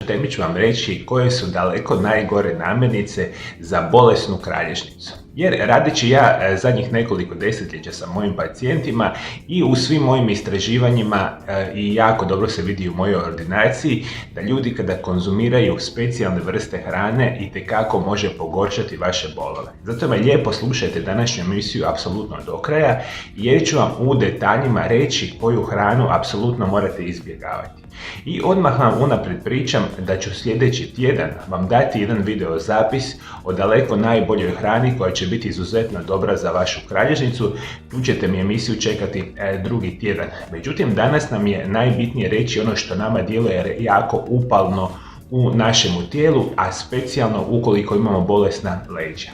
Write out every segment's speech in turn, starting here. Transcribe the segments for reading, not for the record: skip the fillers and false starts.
temi ću vam reći koje su daleko najgore namirnice za bolesnu kralježnicu. Jer radeći ja zadnjih nekoliko desetljeća sa mojim pacijentima i u svim mojim istraživanjima i jako dobro se vidi u mojoj ordinaciji da ljudi kada konzumiraju specijalne vrste hrane itekako može pogoršati vaše bolove. Zato me lijepo slušajte današnju emisiju apsolutno do kraja jer ću vam u detaljima reći koju hranu apsolutno morate izbjegavati. I odmah vam unaprijed pričam da ću sljedeći tjedan vam dati jedan video zapis o daleko najboljoj hrani koja će biti izuzetno dobra za vašu kralježnicu. Tu ćete mi emisiju čekati drugi tjedan. Međutim, danas nam je najbitnije reći ono što nama djeluje jako upalno u našemu tijelu, a specijalno ukoliko imamo bolesna leđa.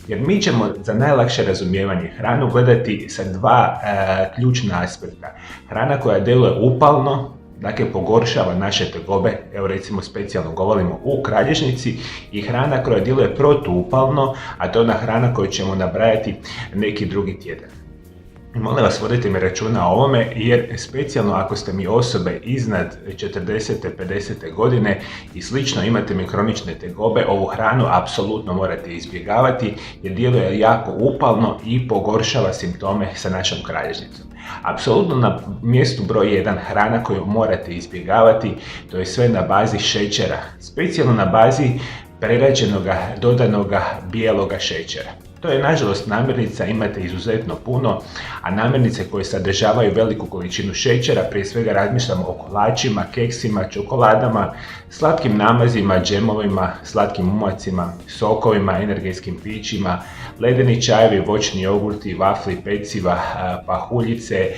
Jer mi ćemo za najlakše razumijevanje hranu gledati sa dva ključna aspekta. Hrana koja djeluje upalno, dakle pogoršava naše tegobe, evo recimo specijalno govorimo u kralježnici, i hrana koja djeluje protuupalno, a to je ona hrana koju ćemo nabrajati neki drugi tjedan. Molim vas, vodite mi računa o ovome jer specijalno ako ste mi osobe iznad 40. 50. godine i slično imate mi kronične tegobe, ovu hranu apsolutno morate izbjegavati jer djeluje jako upalno i pogoršava simptome sa našom kralježnicom. Apsolutno na mjestu broj 1 hrana koju morate izbjegavati, to je sve na bazi šećera, specijalno na bazi prerađenoga, dodanoga bijeloga šećera. To je nažalost namirnica, imate izuzetno puno, a namirnice koje sadržavaju veliku količinu šećera, prije svega razmišljamo o kolačima, keksima, čokoladama, slatkim namazima, džemovima, slatkim umacima, sokovima, energetskim pićima, ledeni čajevi, voćni jogurti, vafli, peciva, pahuljice,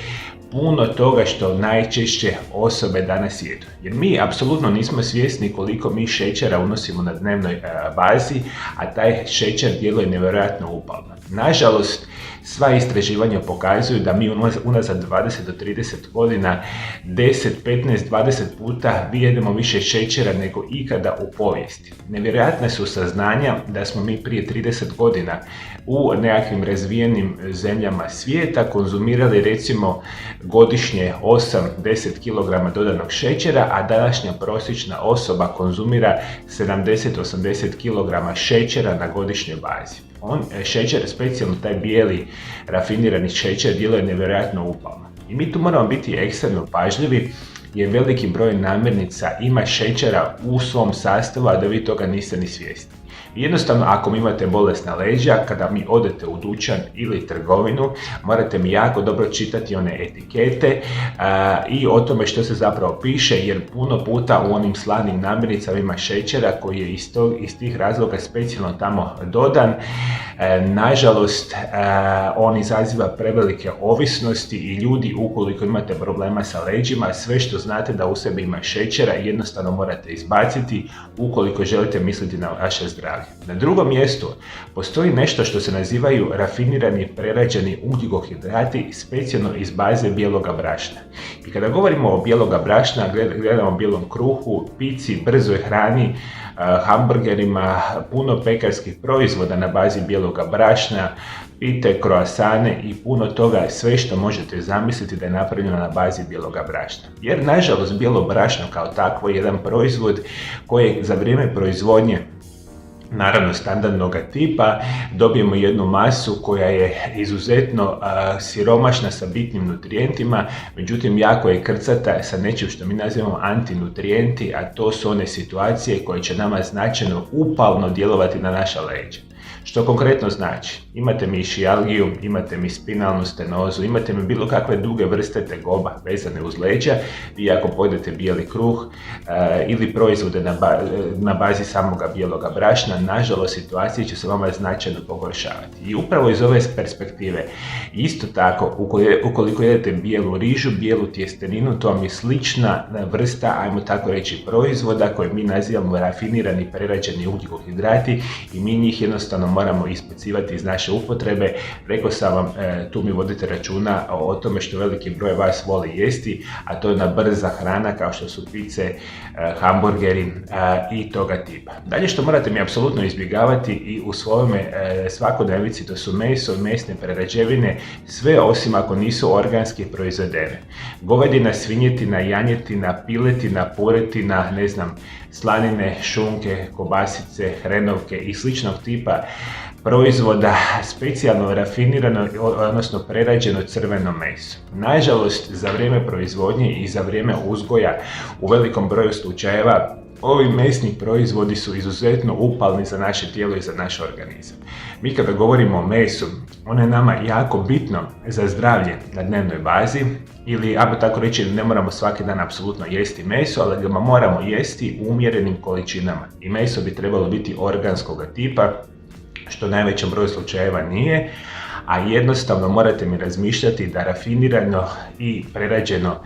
puno toga što najčešće osobe danas jedu. Jer mi apsolutno nismo svjesni koliko mi šećera unosimo na dnevnoj bazi, a taj šećer djeluje nevjerojatno upalno. Nažalost, sva istraživanja pokazuju da mi unazad 20 do 30 godina 10, 15, 20 puta jedemo više šećera nego ikada u povijesti. Nevjerojatne su saznanja da smo mi prije 30 godina u nekakvim razvijenim zemljama svijeta konzumirali recimo godišnje 8-10 kg dodanog šećera, a današnja prosječna osoba konzumira 70-80 kg šećera na godišnjoj bazi. Šećer, specijalno taj bijeli rafinirani šećer, djeluje nevjerojatno upalno. I mi tu moramo biti ekstremno pažljivi jer veliki broj namirnica ima šećera u svom sastavu, a da vi toga niste ni svjesni. Jednostavno, ako mi imate bolesna leđa, kada mi odete u dućan ili trgovinu, morate mi jako dobro čitati one etikete i o tome što se zapravo piše, jer puno puta u onim slanim namirnicama ima šećera koji je iz tih razloga specijalno tamo dodan. Nažalost, on izaziva prevelike ovisnosti i ljudi, ukoliko imate problema sa leđima, sve što znate da u sebi ima šećera jednostavno morate izbaciti ukoliko želite misliti na vaše zdravlje. Na drugom mjestu postoji nešto što se nazivaju rafinirani prerađeni ugljikohidrati, specijalno iz baze bijeloga brašna. I kada govorimo o bijeloga brašna, gledamo o bijelom kruhu, pici, brzoj hrani, hamburgerima, puno pekarskih proizvoda na bazi bijeloga brašna, pite, kroasane i puno toga, sve što možete zamisliti da je napravljeno na bazi bijeloga brašna. Jer nažalost bijelo brašno kao takvo je jedan proizvod koji za vrijeme proizvodnje, naravno standardnog tipa, dobijemo jednu masu koja je izuzetno siromašna sa bitnim nutrijentima, međutim jako je krcata sa nečim što mi nazivamo antinutrijenti, a to su one situacije koje će nama značajno upalno djelovati na naša leđa. Što konkretno znači? Imate mi šijalgiju, imate mi spinalnu stenozu, imate mi bilo kakve druge vrste tegoba vezane uz leđa, vi ako pojedete bijeli kruh ili proizvode na bazi samoga bijeloga brašna, nažalost situacije će se vama značajno pogoršavati. I upravo iz ove perspektive, isto tako, ukoliko jedete bijelu rižu, bijelu tjesteninu, to vam je slična vrsta, ajmo tako reći, proizvoda koje mi nazivamo rafinirani prerađeni ugljikohidrati i mi njih jednostavno moramo izbacivati iz naše upotrebe. Rekao sam vam, tu mi vodite računa o tome što veliki broj vas voli jesti, a to je na brza hrana kao što su pice, hamburgeri i toga tipa. Dalje što morate mi apsolutno izbjegavati i u svojome svakodnevici, to su meso, mesne prerađevine, sve osim ako nisu organski proizvedene. Govedina, svinjetina, janjetina, piletina, puretina, slanine, šunke, kobasice, hrenovke i sličnog tipa proizvoda specijalno rafinirano, odnosno prerađeno crveno meso. Nažalost, za vrijeme proizvodnje i za vrijeme uzgoja u velikom broju slučajeva ovi mesni proizvodi su izuzetno upalni za naše tijelo i za naš organizam. Mi kada govorimo o mesu, ono je nama jako bitno za zdravlje na dnevnoj bazi, ili ako tako reći, ne moramo svaki dan apsolutno jesti meso, ali ga moramo jesti u umjerenim količinama. I meso bi trebalo biti organskog tipa, što u najvećem broju slučajeva nije, a jednostavno morate mi razmišljati da rafinirano i prerađeno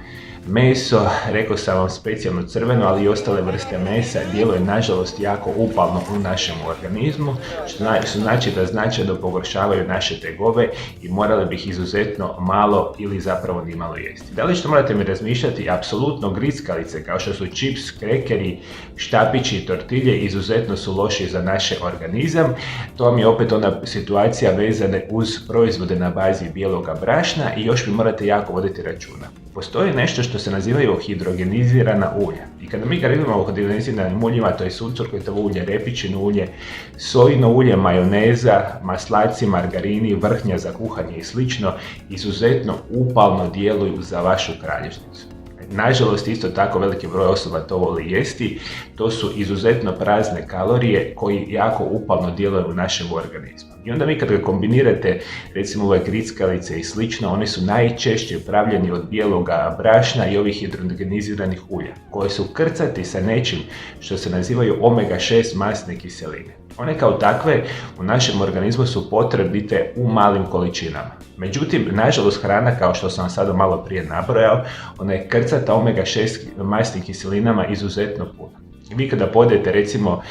meso, rekao sam vam specijalno crveno, ali i ostale vrste mesa, djeluje nažalost jako upalno u našem organizmu, što znači da značajno pogoršavaju naše tegobe i morali bi ih izuzetno malo ili zapravo nimalo jesti. Da li što morate mi razmišljati, apsolutno grickalice kao što su čips, krekeri, štapići i tortilje izuzetno su loši za naš organizam. To vam je opet ona situacija vezana uz proizvode na bazi bijeloga brašna i još vi morate jako voditi računa. Postoji nešto što se nazivaju hidrogenizirana ulja. I kada mi govorimo o hidrogeniziranim uljima, to je suncokrotovo ulje, repičino ulje, sojino ulje, majoneza, maslaci, margarini, vrhnja za kuhanje i slično, izuzetno upalno djeluju za vašu kralježnicu. Nažalost, isto tako veliki broj osoba to voli jesti. To su izuzetno prazne kalorije koji jako upalno djeluju u našem organizmu. I onda vi kada kombinirate recimo ove grickalice i slično, oni su najčešće pravljeni od bijeloga brašna i ovih hidrogeniziranih ulja, koje su krcati sa nečim što se nazivaju omega-6 masne kiseline. One kao takve u našem organizmu su potrebite u malim količinama. Međutim, nažalost, hrana, kao što sam sada malo prije nabrojao, ona je krcata omega-6 masnim kiselinama izuzetno puno. Vi kada podete recimo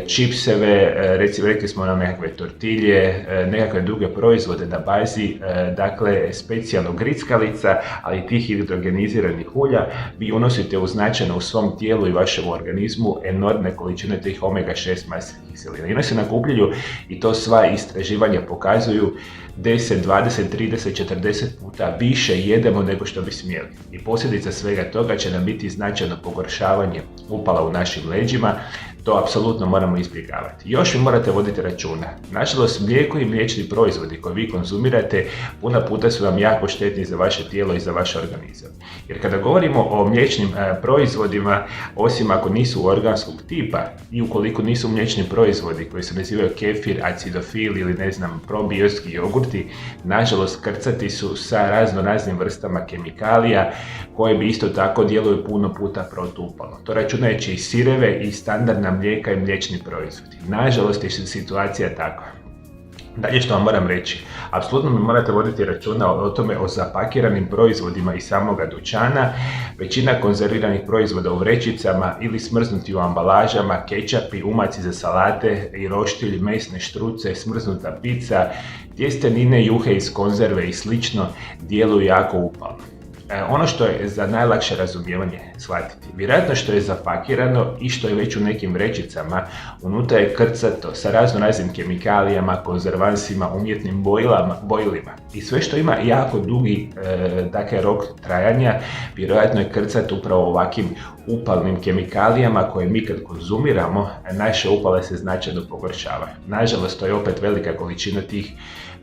čipseve, recimo rekli smo nam nekakve tortilje, nekakve druge proizvode na bazi, dakle specijalno grickalica, ali i tih hidrogeniziranih ulja, vi unosite značajno u svom tijelu i vašem organizmu enormne količine tih omega-6 masnih kiselina. I one se nakupljaju i to sva istraživanja pokazuju 10, 20, 30, 40 puta više jedemo nego što bi smjeli. I posljedica svega toga će nam biti značajno pogoršavanje upala u našim leđima. To apsolutno moramo izbjegavati. Još vi morate voditi računa. Nažalost, mlijeko i mliječni proizvodi koje vi konzumirate puno puta su vam jako štetni za vaše tijelo i za vaš organizam. Jer kada govorimo o mliječnim proizvodima, osim ako nisu organskog tipa i ukoliko nisu mliječni proizvodi koji se nazivaju kefir, acidofil ili probiotski jogurti, nažalost krcati su sa raznim vrstama kemikalija koje bi isto tako djeluju puno puta protuupalno. To računajući i sireve i standardna mlijeka i mliječni proizvodi. Nažalost je situacija takva. Dalje što vam moram reći, apsolutno mi morate voditi računa o tome o zapakiranim proizvodima iz samoga dućana. Većina konzerviranih proizvoda u vrećicama ili smrznuti u ambalažama, kečapi, umaci za salate i roštilj, mesne štruce, smrznuta pizza, tjestenine, juhe iz konzerve i slično djeluju jako upalno. Ono što je za najlakše razumijevanje shvatiti, vjerojatno što je zapakirano i što je već u nekim vrećicama, unutra je krcato sa raznim kemikalijama, konzervansima, umjetnim bojilima i sve što ima jako dugi rok trajanja, vjerojatno je krcato upravo ovakvim upalnim kemikalijama koje mi kad konzumiramo, naše upale se značajno pogoršavaju. Nažalost, to je opet velika količina tih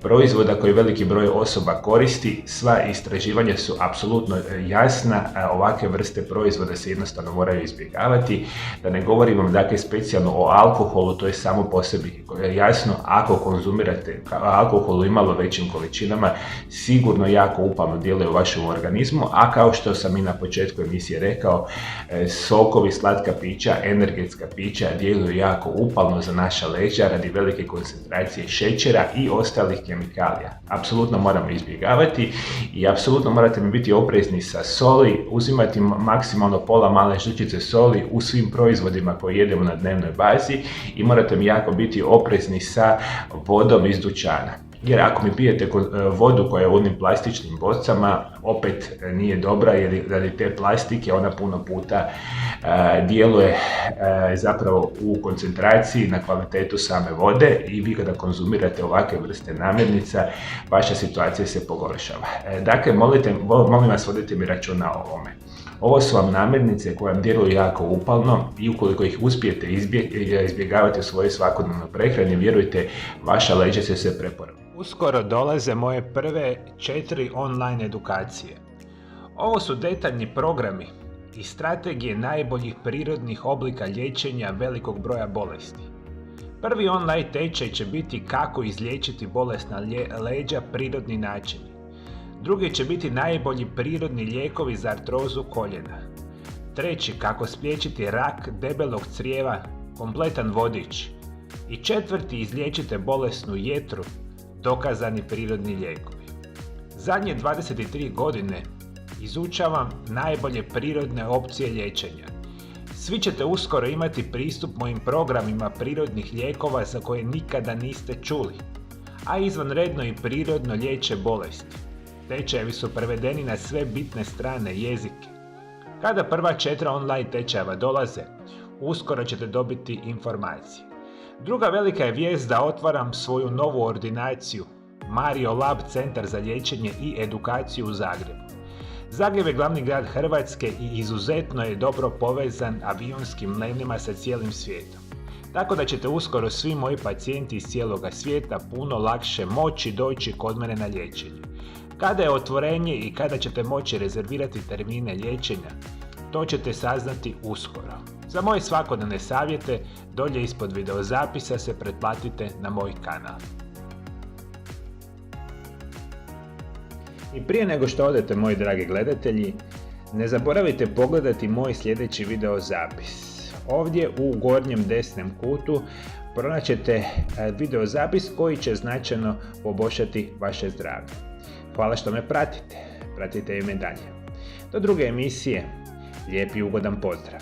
proizvoda koji veliki broj osoba koristi. Sva istraživanja su apsolutno jasna, ovakve vrste proizvoda se jednostavno moraju izbjegavati. Da ne govorimo dakle specijalno o alkoholu, to je samo po sebi jasno, ako konzumirate alkohol u imalo većim količinama, sigurno jako upalno djeluje u vašem organizmu, a kao što sam i na početku emisije rekao, sokovi, slatka pića, energetska pića djeluju jako upalno za naša leđa radi velike koncentracije šećera i ostalih kemikalija. Apsolutno moramo izbjegavati i apsolutno morate biti oprezni sa soli, uzimati maksimalno pola male žličice soli u svim proizvodima koje jedemo na dnevnoj bazi i morate mi jako biti oprezni sa vodom iz dućana. Jer ako mi pijete vodu koja je u onim plastičnim bocama, opet nije dobra jer radi te plastike ona puno puta djeluje zapravo u koncentraciji na kvalitetu same vode i vi kada konzumirate ovakve vrste namirnica, vaša situacija se pogoršava. Dakle, molim vas, vodite mi računa o ovome. Ovo su vam namirnice koje vam djeluju jako upalno i ukoliko ih uspijete izbjegavati u svojoj svakodnevnoj prehrani, vjerujte, vaša leđa će se preporaviti. Uskoro dolaze moje prve 4 online edukacije. Ovo su detaljni programi i strategije najboljih prirodnih oblika liječenja velikog broja bolesti. Prvi online tečaj će biti kako izliječiti bolesna leđa prirodni načini. Drugi će biti najbolji prirodni lijekovi za artrozu koljena. Treći, kako spriječiti rak debelog crijeva, kompletan vodič. I četvrti, izliječite bolesnu jetru, dokazani prirodni lijekovi. Zadnje 23 godine izučavam najbolje prirodne opcije liječenja. Svi ćete uskoro imati pristup mojim programima prirodnih lijekova za koje nikada niste čuli, a izvanredno i prirodno liječe bolesti. Tečajevi su prevedeni na sve bitne strane jezike. Kada prva 4 online tečajeva dolaze, uskoro ćete dobiti informacije. Druga velika je vijest da otvaram svoju novu ordinaciju, Mario Lab centar za liječenje i edukaciju u Zagrebu. Zagreb je glavni grad Hrvatske i izuzetno je dobro povezan avionskim letama sa cijelim svijetom. Tako da ćete uskoro svi moji pacijenti iz cijeloga svijeta puno lakše moći doći kod mene na liječenje. Kada je otvorenje i kada ćete moći rezervirati termine liječenja, to ćete saznati uskoro. Za moje svakodnevne savjete, dolje ispod videozapisa se pretplatite na moj kanal. I prije nego što odete, moji dragi gledatelji, ne zaboravite pogledati moj sljedeći videozapis. Ovdje u gornjem desnem kutu pronaćete videozapis koji će značajno poboljšati vaše zdravlje. Hvala što me pratite i me dalje. Do druge emisije, lijep i ugodan pozdrav!